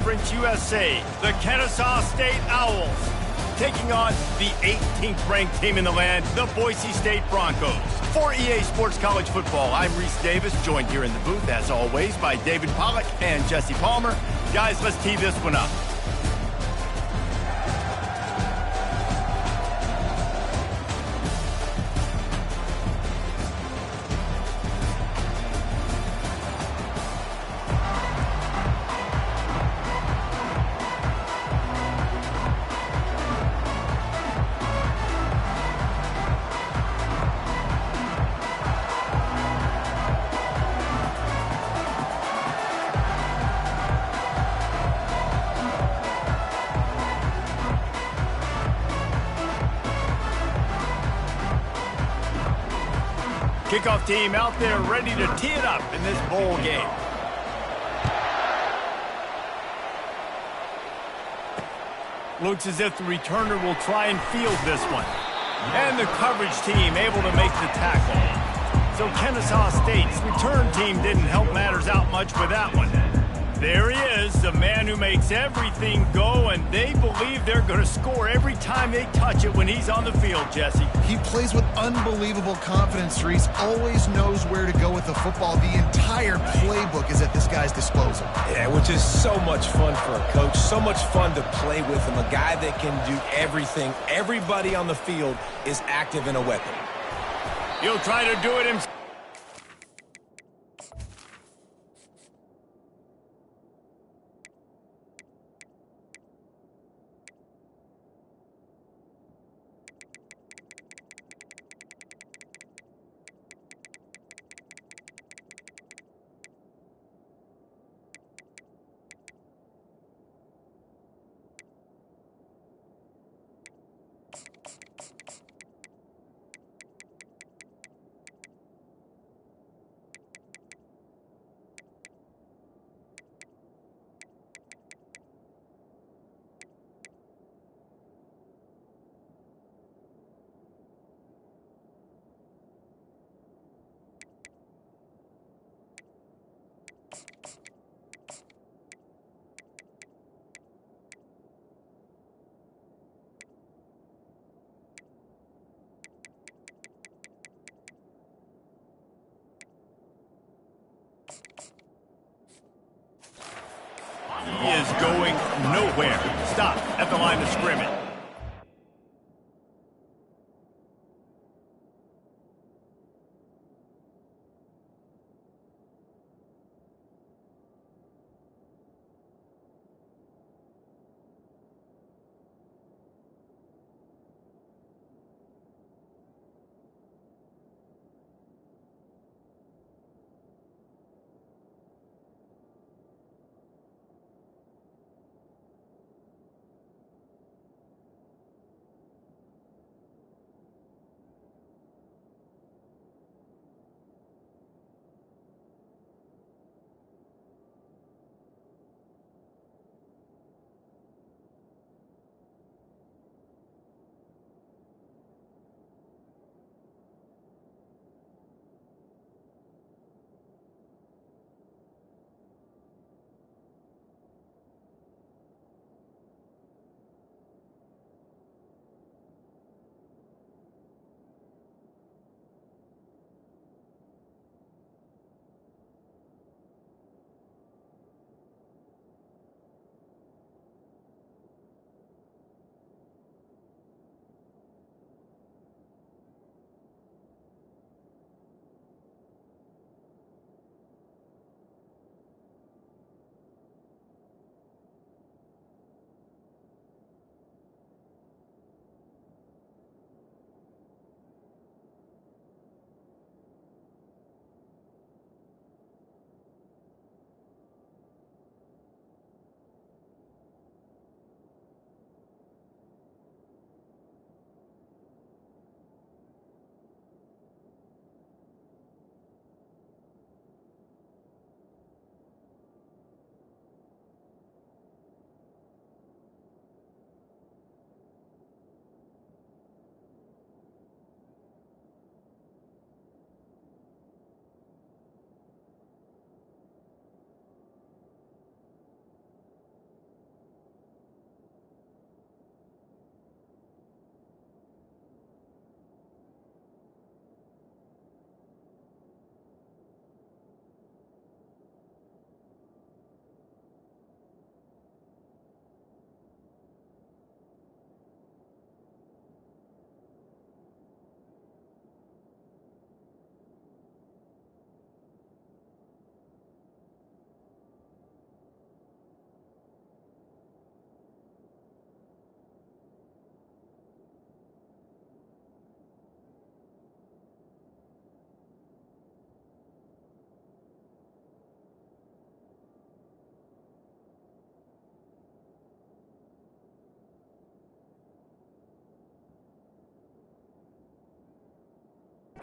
Conference USA, the Kennesaw State Owls, taking on the 18th-ranked team in the land, the Boise State Broncos. For EA Sports College Football, I'm Reese Davis, joined here in the booth, as always, by David Pollack and Jesse Palmer. Guys, let's tee this one up. Kickoff team out there ready to tee it up in this bowl game. Looks as if the returner will try and field this one. And the coverage team able to make the tackle. So Kennesaw State's return team didn't help matters out much with that one. There he is, the man who makes everything go, and they believe they're going to score every time they touch it when he's on the field, Jesse. He plays with unbelievable confidence, Reese. Always knows where to go with the football. The entire playbook is at this guy's disposal. Yeah, which is so much fun for a coach. So much fun to play with him. A guy that can do everything. Everybody on the field is active in a weapon. He'll try to do it himself. He is going nowhere. Stop at the line of scrimmage.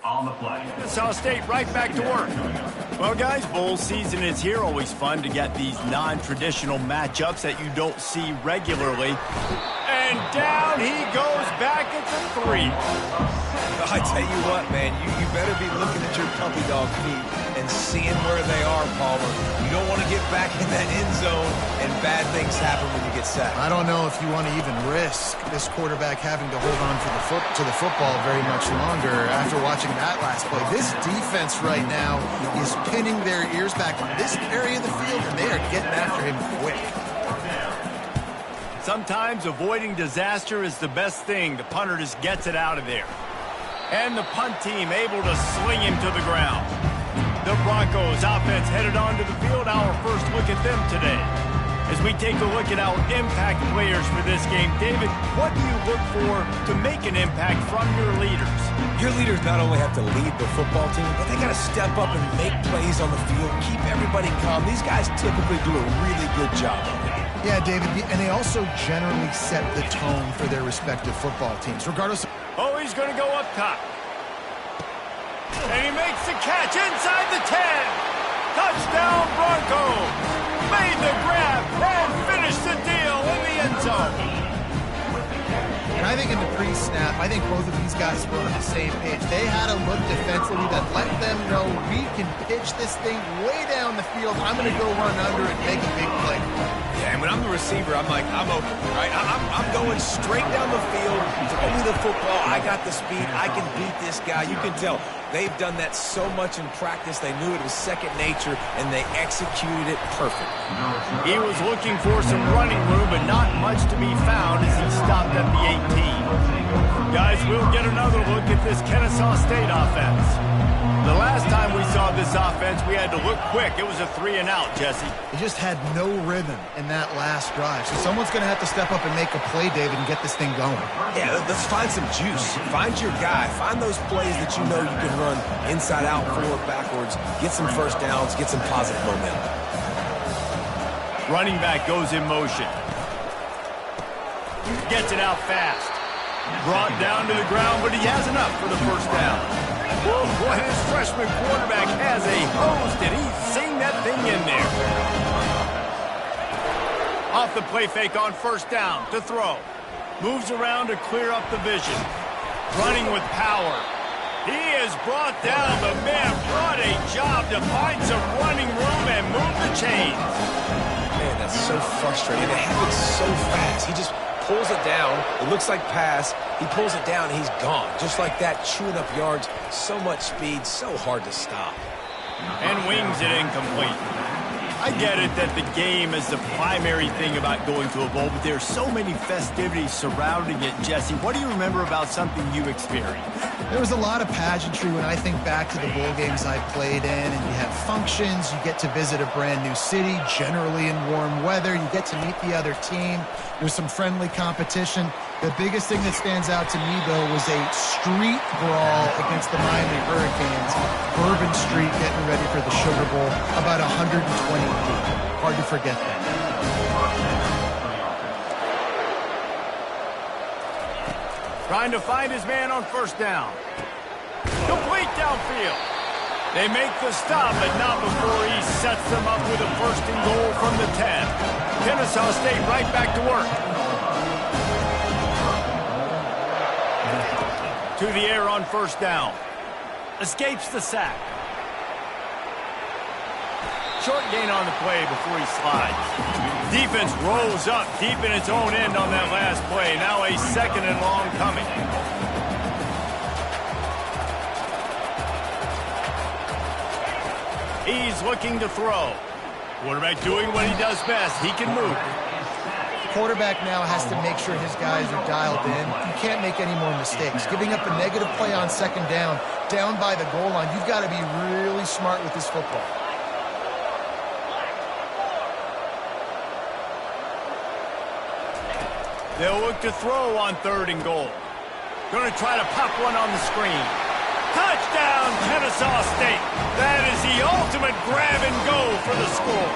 on the play. Kennesaw State right back to work. Well, guys, bowl season is here. Always fun to get these non-traditional matchups that you don't see regularly. And down he goes back at the 3. I tell you what, man, you better be looking at your puppy dog feet and seeing where they are, Palmer. You don't want to get back in that end zone and bad things happen when you get sacked. I don't know if you want to even risk this quarterback having to hold on to the football very much longer after watching that last play. This defense right now is pinning their ears back on this area of the field, and they are getting after him quick. Sometimes avoiding disaster is the best thing. The punter just gets it out of there. And the punt team able to sling him to the ground. The Broncos offense headed onto the field. Our first look at them today. As we take a look at our impact players for this game, David, what do you look for to make an impact from your leaders? Your leaders not only have to lead the football team, but they got to step up and make plays on the field, keep everybody calm. These guys typically do a really good job of it. Yeah, David, and they also generally set the tone for their respective football teams, regardless of... Oh, he's going to go up top. And he makes the catch inside the 10. Touchdown, Broncos. Made the grab and finished the deal in the end zone. And I think in the pre-snap, I think both of these guys were on the same page. They had a look defensively that let them know we can pitch this thing way down the field. I'm going to go run under and make a big play. Yeah, and when I'm the receiver, I'm like, I'm open, right? I'm going straight down the field. Throw me the football. I got the speed. I can beat this guy. You can tell they've done that so much in practice. They knew it was second nature, and they executed it perfect. He was looking for some running room, but not much to be found as he stopped at the 18. Guys, we'll get another look at this Kennesaw State offense. The last time we saw this offense, we had to look quick. It was a 3-and-out, Jesse. They just had no rhythm in that last drive. So someone's going to have to step up and make a play, David, and get this thing going. Yeah, let's find some juice. Find your guy. Find those plays that you know you can run inside out, forward, backwards. Get some first downs. Get some positive momentum. Running back goes in motion. Gets it out fast. Brought down to the ground, but he has enough for the first down. Whoa, boy, this freshman quarterback has a hose. Did he sing that thing in there? Off the play fake on first down to throw. Moves around to clear up the vision. Running with power. He is brought down, but man, what a job to find some running room and move the chains. Man, that's so frustrating. It happens so fast. He just pulls it down. It looks like pass. He pulls it down, and he's gone. Just like that, chewing up yards. So much speed, so hard to stop. And wings it incomplete. I get it that the game is the primary thing about going to a bowl, but there's so many festivities surrounding it, Jesse. What do you remember about something you experienced? There was a lot of pageantry when I think back to the bowl games I played in, and you have functions, you get to visit a brand new city, generally in warm weather, you get to meet the other team, there's some friendly competition. The biggest thing that stands out to me, though, was a street brawl against the Miami Hurricanes. Bourbon Street getting ready for the Sugar Bowl, about 120 deep. Hard to forget that. Trying to find his man on first down. Complete downfield. They make the stop, but not before he sets them up with a first and goal from the 10. Kennesaw State right back to work. To the air on first down. Escapes the sack. Short gain on the play before he slides. Defense rolls up deep in its own end on that last play. Now a second and long coming. He's looking to throw. Quarterback doing what he does best. He can move. Quarterback now has to make sure his guys are dialed in. You can't make any more mistakes. Giving up a negative play on second down by the goal line, you've got to be really smart with this football. They'll look to throw on third and goal. Going to try to pop one on the screen. Touchdown, Kennesaw State. That is the ultimate grab and go for the score.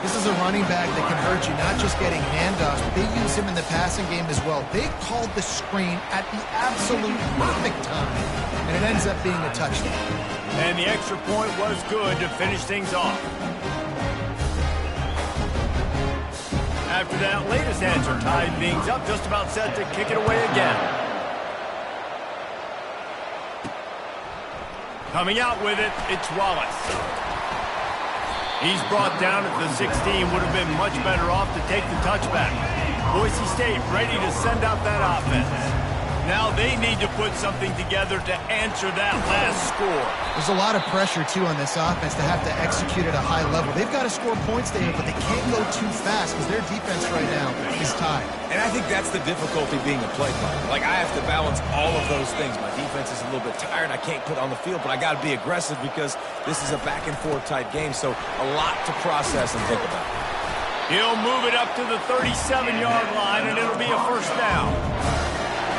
This is is a running back that can hurt you, not just getting handoffs, but they use him in the passing game as well. They called the screen at the absolute perfect time, and it ends up being a touchdown. And the extra point was good to finish things off. After that latest answer tied things up, just about set to kick it away again. Coming out with it, it's Wallace. He's brought down at the 16, would have been much better off to take the touchback. Boise State ready to send out that offense. Now they need to put something together to answer that last score. There's a lot of pressure, too, on this offense to have to execute at a high level. They've got to score points, David, but they can't go too fast because their defense right now is tied. And I think that's the difficulty being a play caller. Like, I have to balance all of those things. My defense is a little bit tired. I can't put on the field, but I got to be aggressive because this is a back-and-forth type game, so a lot to process and think about. He'll move it up to the 37-yard line, and it'll be a first down.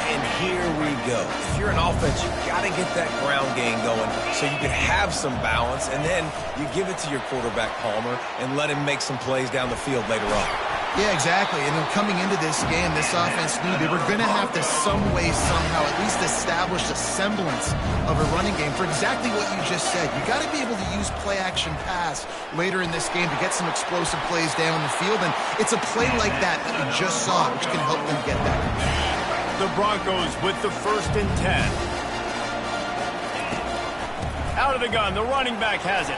And here we go. If you're an offense, you got to get that ground game going so you can have some balance, and then you give it to your quarterback, Palmer, and let him make some plays down the field later on. Yeah, exactly. And coming into this game, this offense knew they were going to have to some way, somehow, at least establish a semblance of a running game for exactly what you just said. You got to be able to use play-action pass later in this game to get some explosive plays down the field, and it's a play like that we just saw, which can help them get that. The Broncos with the 1st and 10. Out of the gun, the running back has it.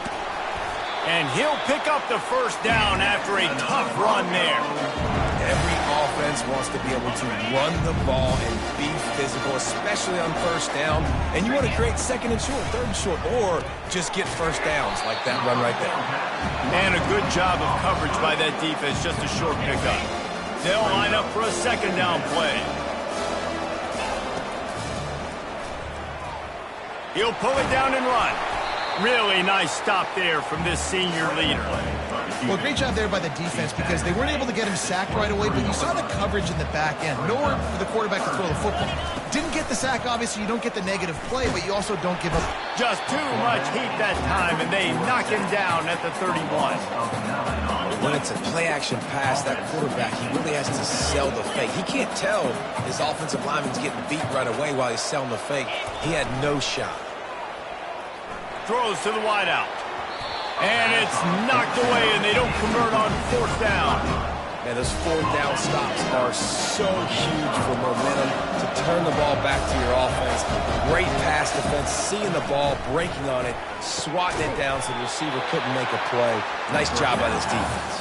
And he'll pick up the first down after a tough run there. Every offense wants to be able to run the ball and be physical, especially on first down. And you want to create 2nd and short, 3rd and short, or just get first downs like that run right there. And a good job of coverage by that defense, just a short pickup. They'll line up for a 2nd down play. He'll pull it down and run. Really nice stop there from this senior leader. Well, great job there by the defense because they weren't able to get him sacked right away, but you saw the coverage in the back end. Nowhere for the quarterback to throw the football. Didn't get the sack, obviously. You don't get the negative play, but you also don't give up. Just too much heat that time, and they knock him down at the 31. When it's a play-action pass, that quarterback, he really has to sell the fake. He can't tell his offensive lineman's getting beat right away while he's selling the fake. He had no shot. Throws to the wideout. And it's knocked away, and they don't convert on 4th down. Man, those 4th down stops are so huge for momentum to turn the ball back to your offense. Great pass defense, seeing the ball, breaking on it, swatting it down so the receiver couldn't make a play. Nice job by this defense.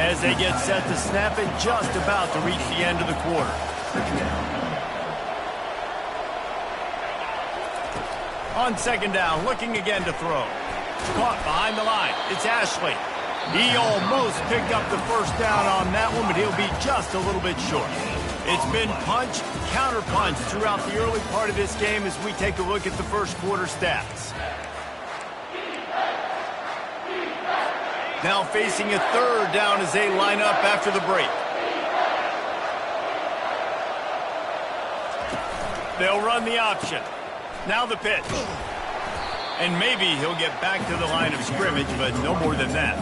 As they get set to snap it, just about to reach the end of the quarter. On 2nd down, looking again to throw. Caught behind the line. It's Ashley. He almost picked up the first down on that one, but he'll be just a little bit short. It's been punch, counter punch throughout the early part of this game as we take a look at the first quarter stats. Now facing a 3rd down as they line up after the break. They'll run the option. Now the pitch. And maybe he'll get back to the line of scrimmage, but no more than that.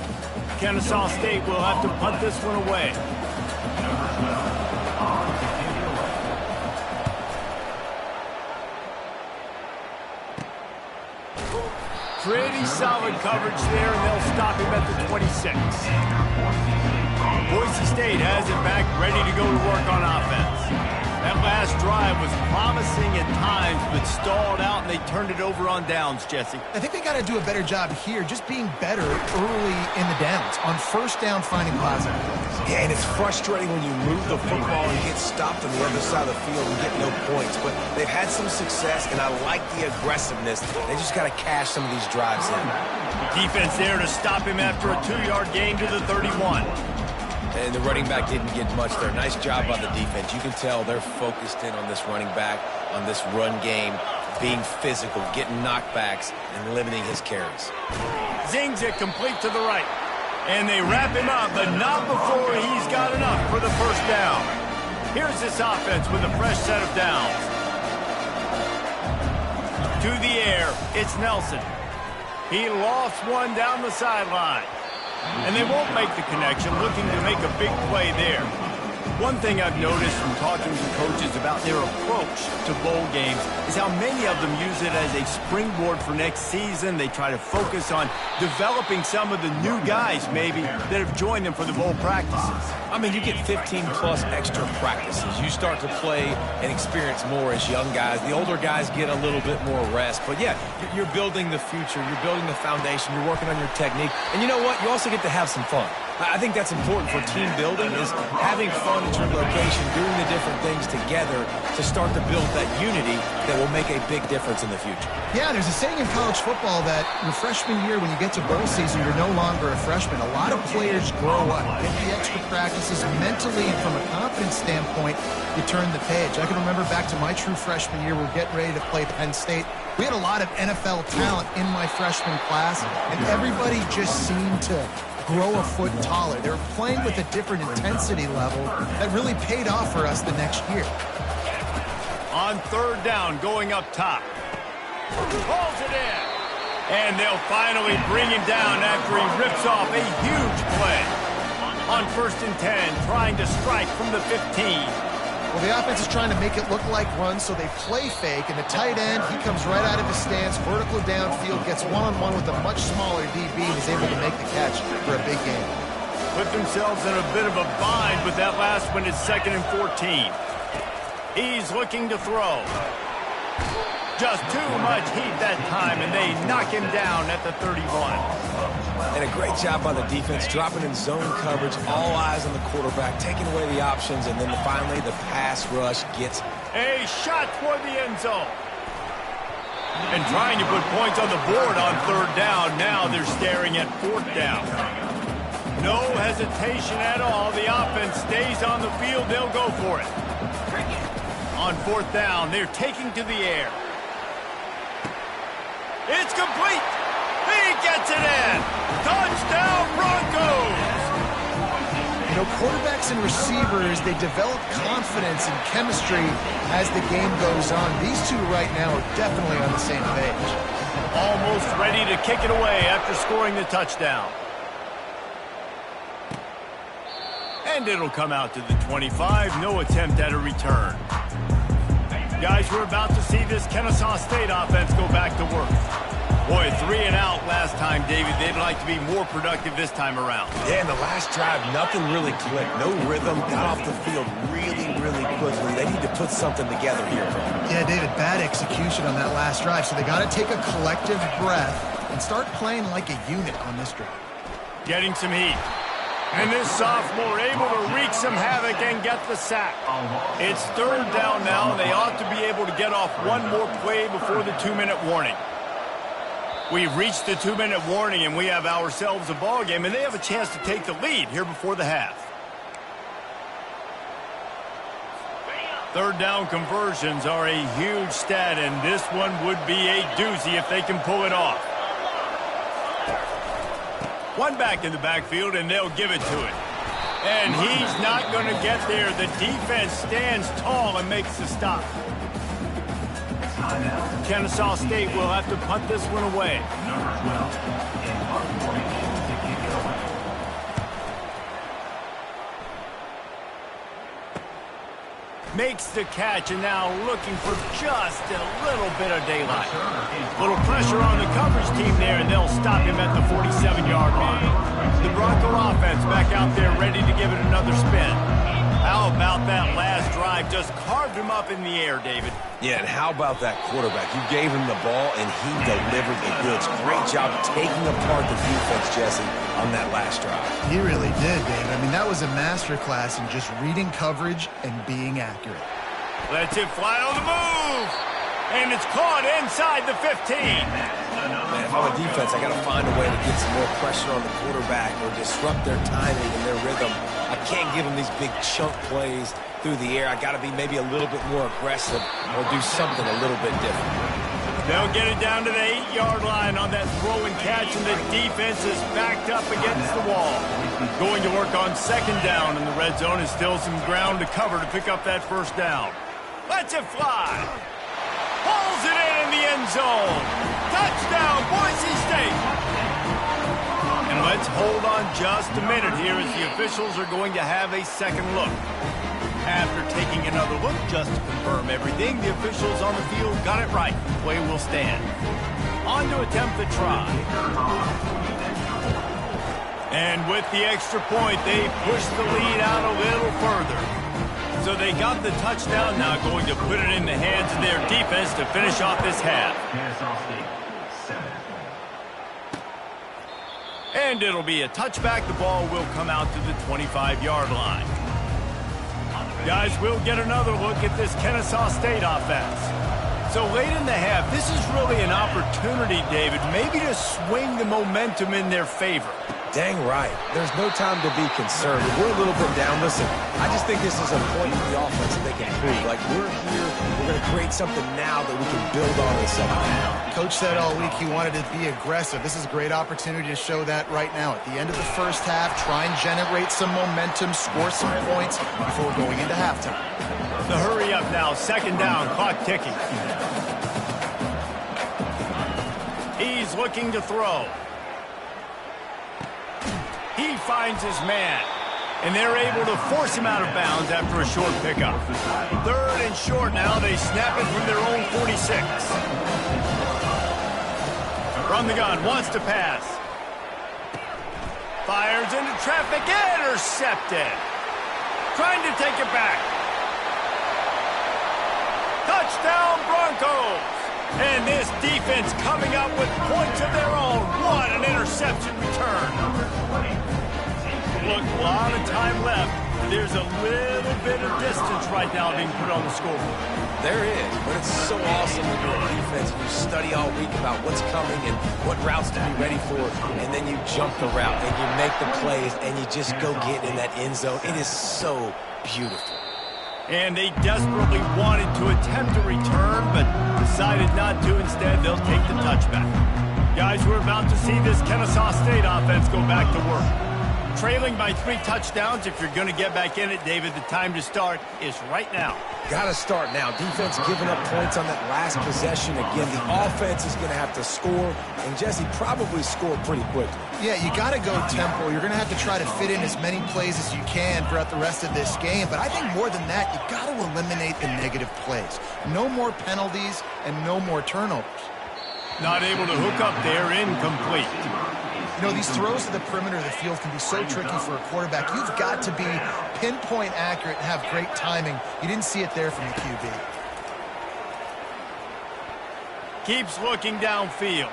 Kennesaw State will have to punt this one away. Pretty solid coverage there, and they'll stop him at the 26. Boise State has it back, ready to go to work on offense. That last drive was promising at times, but stalled out, and they turned it over on downs, Jesse. I think they got to do a better job here, just being better early in the downs. On 1st down, finding positive plays. Yeah, and it's frustrating when you move the football and get stopped on the other side of the field and get no points. But they've had some success, and I like the aggressiveness. They just got to cash some of these drives in. Defense there to stop him after a 2-yard gain to the 31. And the running back didn't get much there. Nice job by the defense. You can tell they're focused in on this running back, on this run game, being physical, getting knockbacks, and limiting his carries. Zings it complete to the right. And they wrap him up, but not before he's got enough for the first down. Here's this offense with a fresh set of downs. To the air, it's Nelson. He lost one down the sideline. and they won't make the connection, looking to make a big play there. One thing I've noticed from talking to coaches about their approach to bowl games is how many of them use it as a springboard for next season. They try to focus on developing some of the new guys, maybe, that have joined them for the bowl practices. I mean, you get 15-plus extra practices. You start to play and experience more as young guys. The older guys get a little bit more rest. But, yeah, you're building the future. You're building the foundation. You're working on your technique. And you know what? You also get to have some fun. I think that's important for team building, is having fun at your location, doing the different things together to start to build that unity that will make a big difference in the future. Yeah, there's a saying in college football that your freshman year, when you get to bowl season, you're no longer a freshman. A lot of players grow up, get the extra practices mentally, and from a confidence standpoint, you turn the page. I can remember back to my true freshman year, we're getting ready to play Penn State. We had a lot of NFL talent in my freshman class, and everybody just seemed to grow a foot taller. They were playing with a different intensity level that really paid off for us the next year. On third down, going up top. Pulls it in. And they'll finally bring him down after he rips off a huge play. On 1st and 10, trying to strike from the 15. Well, the offense is trying to make it look like runs, so they play fake, and the tight end, he comes right out of his stance, vertical downfield, gets one-on-one with a much smaller DB, and is able to make the catch for a big game. Put themselves in a bit of a bind with that last one. It's 2nd and 14. He's looking to throw. Just too much heat that time, and they knock him down at the 31. And a great job by the defense, dropping in zone coverage, all eyes on the quarterback, taking away the options, and then finally the pass rush gets a shot toward the end zone. And trying to put points on the board on 3rd down. Now they're staring at 4th down. No hesitation at all. The offense stays on the field. They'll go for it. On 4th down, they're taking to the air. It's complete. He gets it in. Touchdown, Broncos. You know, quarterbacks and receivers, they develop confidence and chemistry as the game goes on. These two right now are definitely on the same page. Almost ready to kick it away after scoring the touchdown. And it'll come out to the 25. No attempt at a return. Guys, we're about to see this Kennesaw State offense go back to work. Boy, 3 and out last time, David. They'd like to be more productive this time around. Yeah, in the last drive, nothing really clicked. No rhythm, got off the field really, really quickly. They need to put something together here. Yeah, David, bad execution on that last drive, so they got to take a collective breath and start playing like a unit on this drive. Getting some heat. And this sophomore able to wreak some havoc and get the sack. It's 3rd down now, and they ought to be able to get off one more play before the 2-minute warning. We've reached the 2-minute warning, and we have ourselves a ball game, and they have a chance to take the lead here before the half. 3rd down conversions are a huge stat, and this one would be a doozy if they can pull it off. One back in the backfield, and they'll give it to it. And he's not going to get there. The defense stands tall and makes the stop. Kennesaw State will have to punt this one away. Makes the catch, and now looking for just a little bit of daylight. Little pressure on the coverage team there, and they'll stop him at the 47-yard line. The Bronco offense back out there ready to give it another spin. How about that last drive? Just carved him up in the air, David. Yeah, and how about that quarterback? You gave him the ball, and he delivered the goods. Great job taking apart the defense, Jesse, on that last drive. He really did, David. I mean, that was a masterclass in just reading coverage and being accurate. Lets it fly on the move. And it's caught inside the 15. Man, if I'm a defense, I got to find a way to get some more pressure on the quarterback or disrupt their timing and their rhythm. I can't give them these big chunk plays through the air. I got to be maybe a little bit more aggressive or do something a little bit different. They'll get it down to the 8-yard line on that throw and catch, and the defense is backed up against the wall. Going to work on 2nd down, and the red zone is still some ground to cover to pick up that 1st down. Lets it fly. Pulls it in the end zone. Touchdown, Boise State. And let's hold on just a minute here as the officials are going to have a second look. After taking another look just to confirm everything, the officials on the field got it right. Play will stand. On to attempt the try. And with the extra point, they pushed the lead out a little further. So they got the touchdown, now going to put it in the hands of their defense to finish off this half. And it'll be a touchback. The ball will come out to the 25-yard line. Guys, we'll get another look at this Kennesaw State offense. So late in the half, this is really an opportunity, David, maybe to swing the momentum in their favor. Dang right. There's no time to be concerned. We're a little bit down. Listen, I just think this is a point for the offense that they can prove. Like, we're here, we're going to create something now that we can build on in the second half. Coach said all week he wanted to be aggressive. This is a great opportunity to show that right now. At the end of the first half, try and generate some momentum, score some points before going into halftime. The hurry up now, second down, clock ticking. He's looking to throw. He finds his man, and they're able to force him out of bounds after a short pickup. Third and short now. They snap it from their own 46. From the gun, wants to pass. Fires into traffic, intercepted. Trying to take it back. Touchdown Broncos! And this defense coming up with points of their own. What an interception return. Look, a lot of time left. There's a little bit of distance right now being put on the scoreboard. There is, but it's so awesome when you're a defense and you study all week about what's coming and what routes to be ready for, and then you jump the route and you make the plays and you just go get in that end zone. It is so beautiful. And they desperately wanted to attempt a return, but decided not to. Instead, they'll take the touchback. Guys, we're about to see this Kennesaw State offense go back to work. Trailing by 3 touchdowns. If you're going to get back in it, David, the time to start is right now. Got to start now. Defense giving up points on that last possession. Again, the offense is going to have to score, and Jesse probably score pretty quickly. Yeah, you got to go tempo. You're going to have to try to fit in as many plays as you can throughout the rest of this game. But I think more than that, you got to eliminate the negative plays. No more penalties and no more turnovers. Not able to hook up there, incomplete. You know, these throws to the perimeter of the field can be so tricky for a quarterback. You've got to be pinpoint accurate and have great timing. You didn't see it there from the QB. Keeps looking downfield.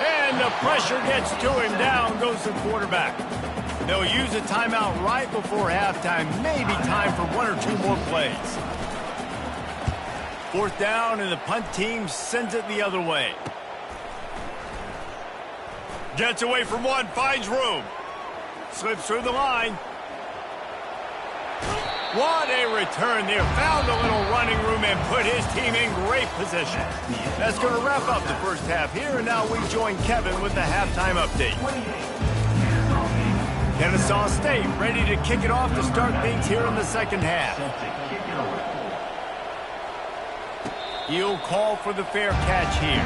And the pressure gets to him. Down goes the quarterback. They'll use a timeout right before halftime. Maybe time for 1 or 2 more plays. 4th down, and the punt team sends it the other way. Gets away from one, finds room. Slips through the line. What a return there. Found a little running room and put his team in great position. That's going to wrap up the first half here, and now we join Kevin with the halftime update. Kennesaw State ready to kick it off to start things here in the second half. He'll call for the fair catch here.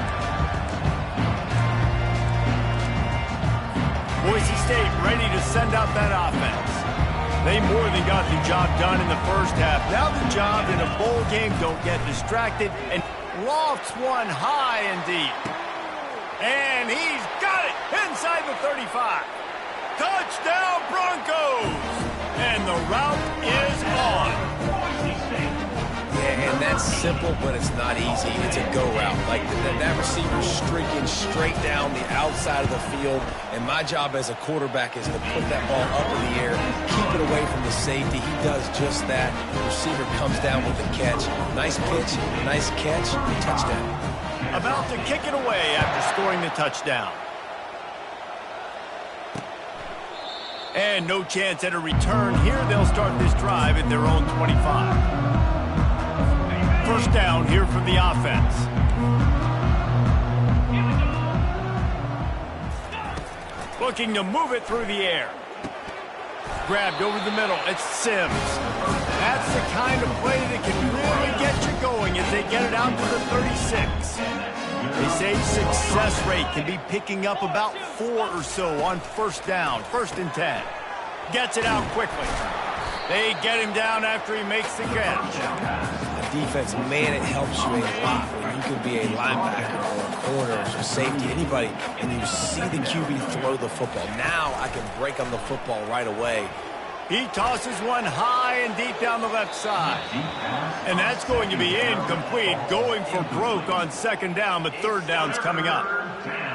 Boise State ready to send out that offense. They more than got the job done in the first half. Now the job in a bowl game, don't get distracted, and lofts one high and deep. And he's got it inside the 35. Touchdown Broncos! And the route is on. Yeah, and that's simple, but it's not easy. It's a go route. Like that receiver's streaking straight down the outside of the field, and my job as a quarterback is to put that ball up in the air, keep it away from the safety. He does just that. The receiver comes down with the catch. Nice pitch, nice catch, touchdown. About to kick it away after scoring the touchdown. And no chance at a return here. They'll start this drive at their own 25. First down here for the offense. Looking to move it through the air. Grabbed over the middle. It's Sims. That's the kind of play that can really get you going as they get it out to the 36. They say success rate can be picking up about 4 or so on first down, 1st and 10. Gets it out quickly. They get him down after he makes the catch. The defense, man, it helps you a lot when you can be a linebacker or a corner or a safety, anybody, and you see the QB throw the football. Now I can break on the football right away. He tosses one high and deep down the left side. And that's going to be incomplete, going for broke on 2nd down, but 3rd down's coming up.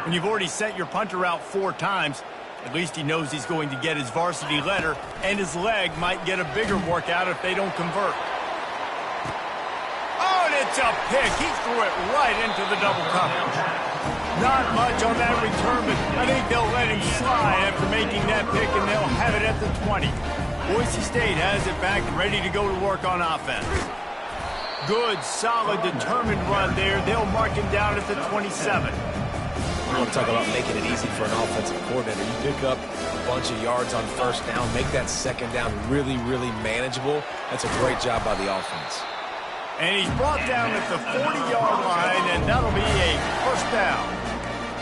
And you've already sent your punter out 4 times. At least he knows he's going to get his varsity letter, and his leg might get a bigger workout if they don't convert. Oh, and it's a pick. He threw it right into the double coverage. Not much on that return, but I think they'll let him slide after making that pick, and they'll have it at the 20. Boise State has it back, ready to go to work on offense. Good, solid, determined run there. They'll mark him down at the 27. You want to talk about making it easy for an offensive coordinator. You pick up a bunch of yards on 1st down, make that 2nd down really, really manageable. That's a great job by the offense. And he's brought down at the 40-yard line, and that'll be a 1st down.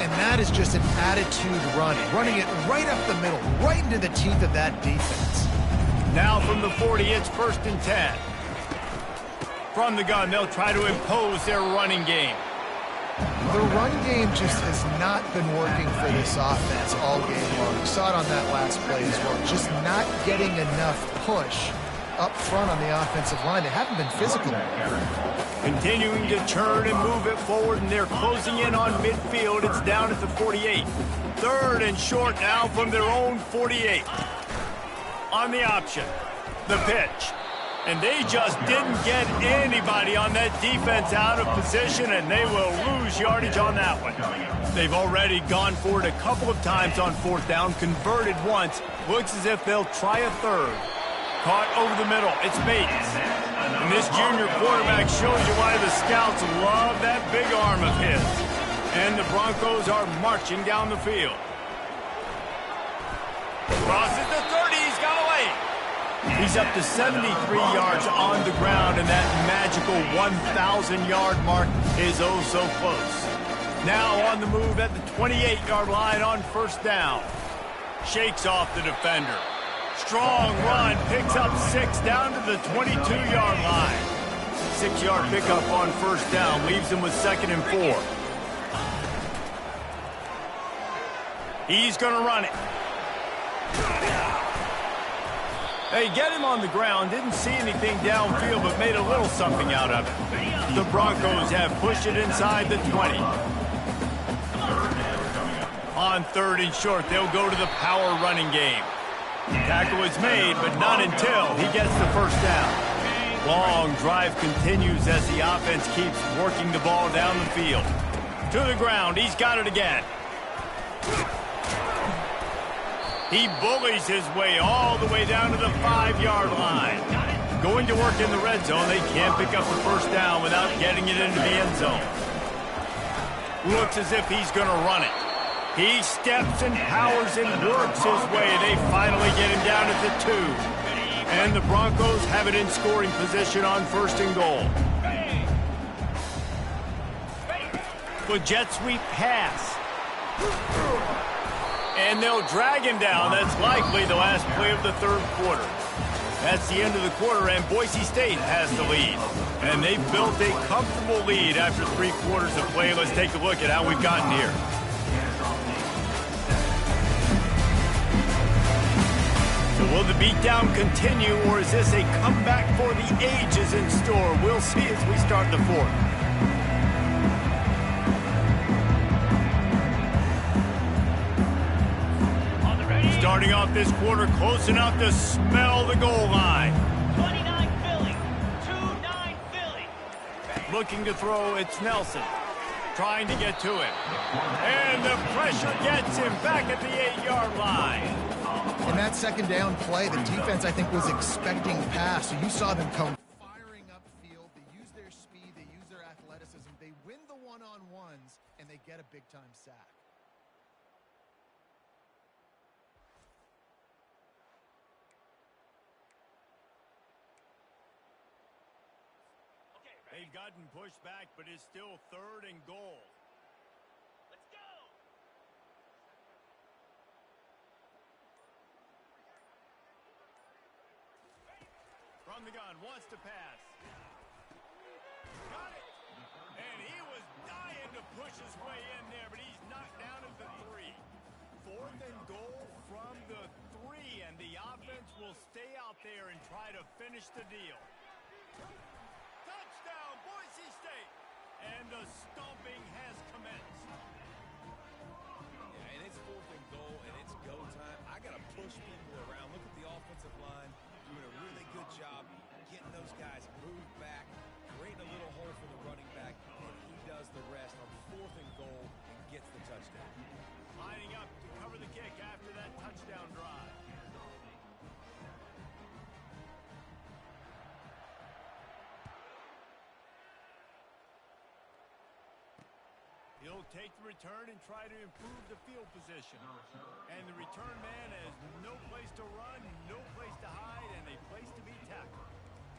And that is just an attitude running it right up the middle, right into the teeth of that defense. Now from the 40, it's 1st and 10. From the gun, they'll try to impose their running game. The run game just has not been working for this offense all game long. We saw it on that last play as well. Just not getting enough push up front on the offensive line. They haven't been physical. Continuing to turn and move it forward, and they're closing in on midfield. It's down at the 48. 3rd and short now from their own 48. On the option, the pitch. And they just didn't get anybody on that defense out of position, and they will lose yardage on that one. They've already gone for it a couple of times on 4th down, converted once. Looks as if they'll try a 3rd. Caught over the middle. It's Bates. And this junior quarterback shows you why the scouts love that big arm of his. And the Broncos are marching down the field. Crosses the 30. He's got away. He's up to 73 yards on the ground, and that magical 1,000-yard mark is oh so close. Now on the move at the 28-yard line on 1st down. Shakes off the defender. Strong run, picks up 6 down to the 22-yard line. 6-yard pickup on 1st down, leaves him with 2nd and 4. He's going to run it. They get him on the ground, didn't see anything downfield, but made a little something out of it. The Broncos have pushed it inside the 20. On 3rd and short, they'll go to the power running game. Tackle is made, but not until he gets the 1st down. Long drive continues as the offense keeps working the ball down the field. To the ground, he's got it again. He bullies his way all the way down to the 5-yard line. Going to work in the red zone, they can't pick up the 1st down without getting it into the end zone. Looks as if he's going to run it. He steps and powers and works his way. They finally get him down at the 2. And the Broncos have it in scoring position on 1st and goal. The jet sweep pass. And they'll drag him down. That's likely the last play of the 3rd quarter. That's the end of the quarter, and Boise State has the lead. And they've built a comfortable lead after 3 quarters of play. Let's take a look at how we've gotten here. So will the beatdown continue, or is this a comeback for the ages in store? We'll see as we start the 4th. Starting off this quarter close enough to smell the goal line. 29 Philly, 2-9 Philly. Looking to throw, it's Nelson. Trying to get to him. And the pressure gets him back at the 8-yard line. In that 2nd down play, the defense, I think, was expecting pass. So you saw them come firing upfield. They use their speed. They use their athleticism. They win the one-on-ones, and they get a big-time sack. gotten pushed back, but it's still 3rd and goal. Let's go. From the gun, wants to pass. Got it! And he was dying to push his way in there, but he's knocked down at the 3. 4th and goal from the 3, and the offense will stay out there and try to finish the deal. Touchdown, Boise State! And the stomping has commenced. Yeah, and it's 4th and goal, and it's go time. I got to push people around. Look at the offensive line doing a really good job getting those guys moved back, creating a little hole for the running back, and he does the rest on 4th and goal and gets the touchdown. Lining up to cover the kick after that touchdown drive. He'll take the return and try to improve the field position. And the return man has no place to run, no place to hide, and a place to be tackled.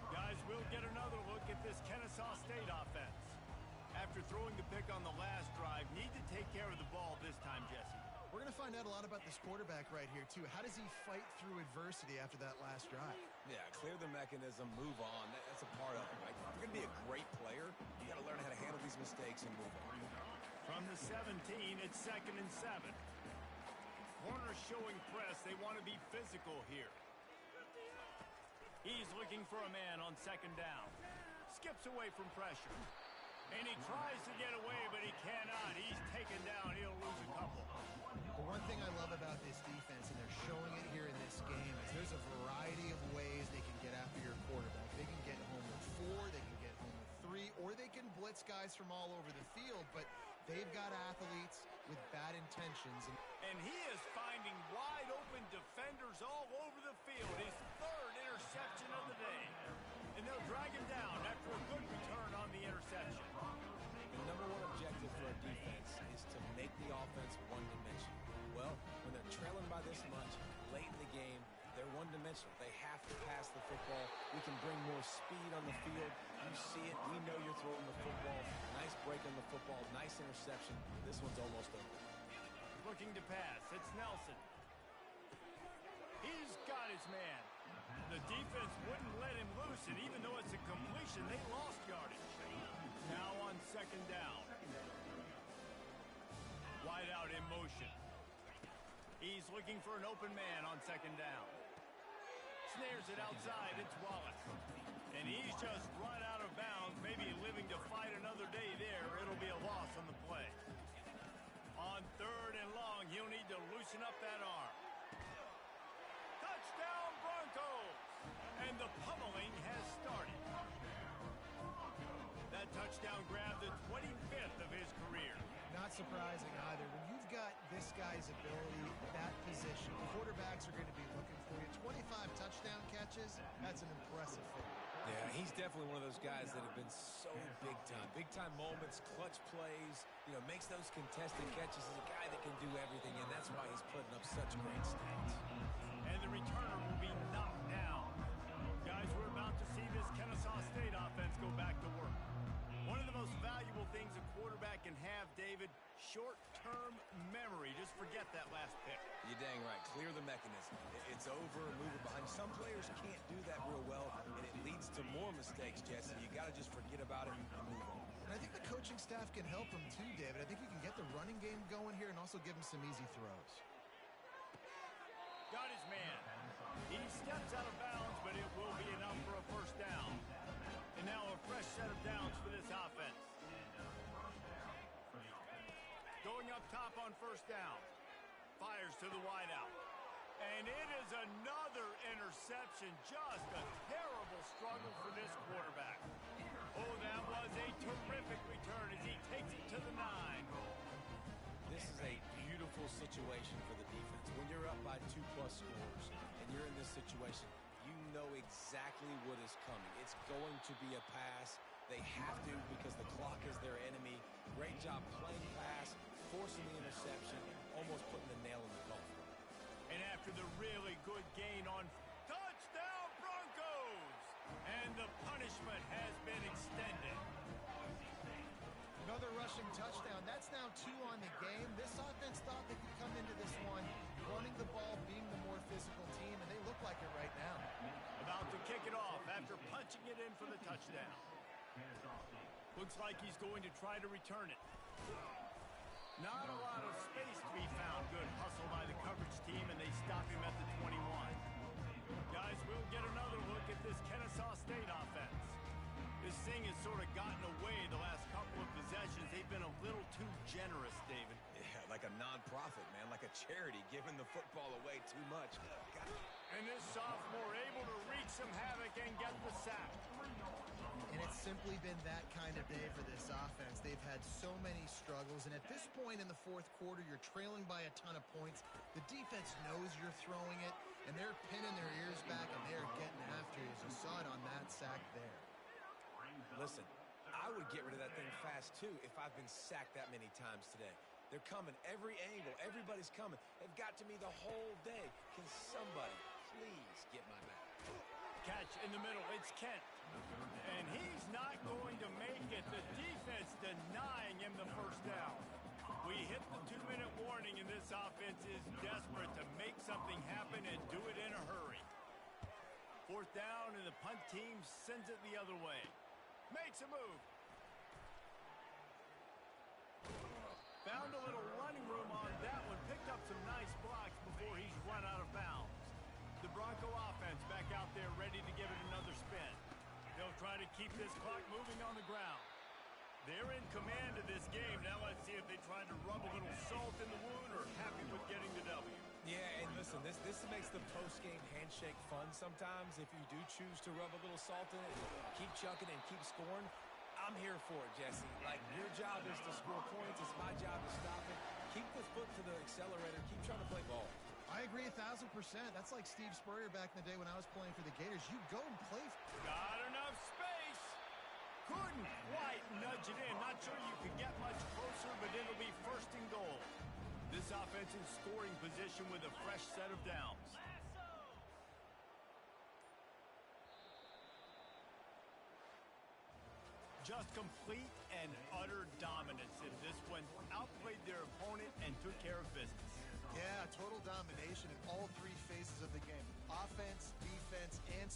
Guys, we'll get another look at this Kennesaw State offense. After throwing the pick on the last drive, need to take care of the ball this time, Jesse. We're going to find out a lot about this quarterback right here, too. How does he fight through adversity after that last drive? Yeah, clear the mechanism, move on. That's a part of it, right? If you're going to be a great player, you got to learn how to handle these mistakes and move on. From the 17, it's 2nd and 7. Corners showing press. They want to be physical here. He's looking for a man on 2nd down. Skips away from pressure. And he tries to get away, but he cannot. He's taken down. He'll lose a couple. The one thing I love about this defense, and they're showing it here in this game, is there's a variety of ways they can get after your quarterback. They can get home with 4, they can get home with 3, or they can blitz guys from all over the field, but they've got athletes with bad intentions. And he is finding wide open defenders all over the field. His 3rd interception of the day. And they'll drag him down after a good return on the interception. The number 1 objective for a defense is to make the offense one-dimensional. Well, when they're trailing by this much late in the game, they're one-dimensional. They have to pass the football. We can bring more speed on the field. You see it. We know you're throwing the football. Nice break on the football. Nice interception. This one's almost over. Looking to pass. It's Nelson. He's got his man. The defense wouldn't let him loose, and even though it's a completion, they lost yardage. Now on 2nd down. Wide out in motion. He's looking for an open man on 2nd down. Snares it outside. It's Wallace. And he's just run out of bounds, maybe living to fight another day there. It'll be a loss on the play. On 3rd and long, he'll need to loosen up that arm. Touchdown, Broncos! And the pummeling has started. That touchdown grabbed the 25th of his career. Not surprising either. When you've got this guy's ability, that position, quarterbacks are going to be looking for you. 25 touchdown catches, that's an impressive thing. Yeah, he's definitely one of those guys that have been so big time. Big time moments, clutch plays, makes those contested catches. He's a guy that can do everything, and that's why he's putting up such great stats. And the returner will be knocked down. Guys, we're about to see this Kennesaw State offense go back to work. One of the most valuable things a quarterback can have, David, short-term memory. Just forget that last pick. You're dang right. Clear the mechanism. It's over, move it behind. Some players can't do that real well, and it leads to more mistakes, Jesse. You got to just forget about it and move on. And I think the coaching staff can help him too, David. I think you can get the running game going here and also give him some easy throws. Got his man. He steps out of bounds, but it will be enough for a 1st down. And now a fresh set of downs for this offense. Going up top on 1st down. Fires to the wideout. And it is another interception. Just a terrible struggle for this quarterback. Oh, that was a terrific return as he takes it to the 9. This is a beautiful situation for the defense. When you're up by 2+ scores and you're in this situation, you know exactly what is coming. It's going to be a pass. They have to because the clock is their enemy. Great job playing pass, forcing the interception, almost putting the nail in the coffin. And after the really good gain on touchdown Broncos! And the punishment has been extended. Another rushing touchdown. That's now 2 on the game. This offense thought they could come into this one running the ball, being the more physical team, and they look like it right now. About to kick it off after punching it in for the touchdown. Looks like he's going to try to return it. Not a lot of space to be found. Good hustle by the coverage team, and they stop him at the 21. Guys, we'll get another look at this Kennesaw State offense. This thing has sort of gotten away the last couple of possessions. They've been a little too generous, David. Yeah, like a non-profit, man, like a charity, giving the football away too much. Oh, God. And this sophomore able to wreak some havoc and get the sack. And it's simply been that kind of day for this offense. They've had so many struggles, and at this point in the fourth quarter, you're trailing by a ton of points. The defense knows you're throwing it, and they're pinning their ears back, and they're getting after you. As you saw it on that sack there. Listen, I would get rid of that thing fast, too, if I've been sacked that many times today. They're coming every angle. Everybody's coming. They've got to me the whole day. Can somebody please get my back? Catch in the middle. It's Kent. And he's not going to make it. The defense denying him the first down. We hit the 2-minute warning, and this offense is desperate to make something happen and do it in a hurry. Fourth down, and the punt team sends it the other way. Makes a move. Found a little running room on that one. Picked up some nice blocks before he's run out of bounds. The Bronco offense back out there ready to give it another spin. They'll try to keep this clock moving on the ground. They're in command of this game. Now let's see if they try to rub a little salt in the wound or happy with getting the W. Yeah, and listen, this makes the post-game handshake fun sometimes. If you do choose to rub a little salt in it, keep chucking and keep scoring, I'm here for it, Jesse. Like, your job is to score points. It's my job to stop it. Keep the foot to the accelerator. Keep trying to play ball. I agree 1,000%. That's like Steve Spurrier back in the day when I was playing for the Gators. You go and play. Got enough space. Couldn't quite nudge it in. Not sure you could get much closer, but it'll be first and goal. This offense in scoring position with a fresh set of downs. Just complete and utter dominance in this one. Outplayed their opponent and took care of business. Yeah, total domination in all three phases of the game. Offense, defense, and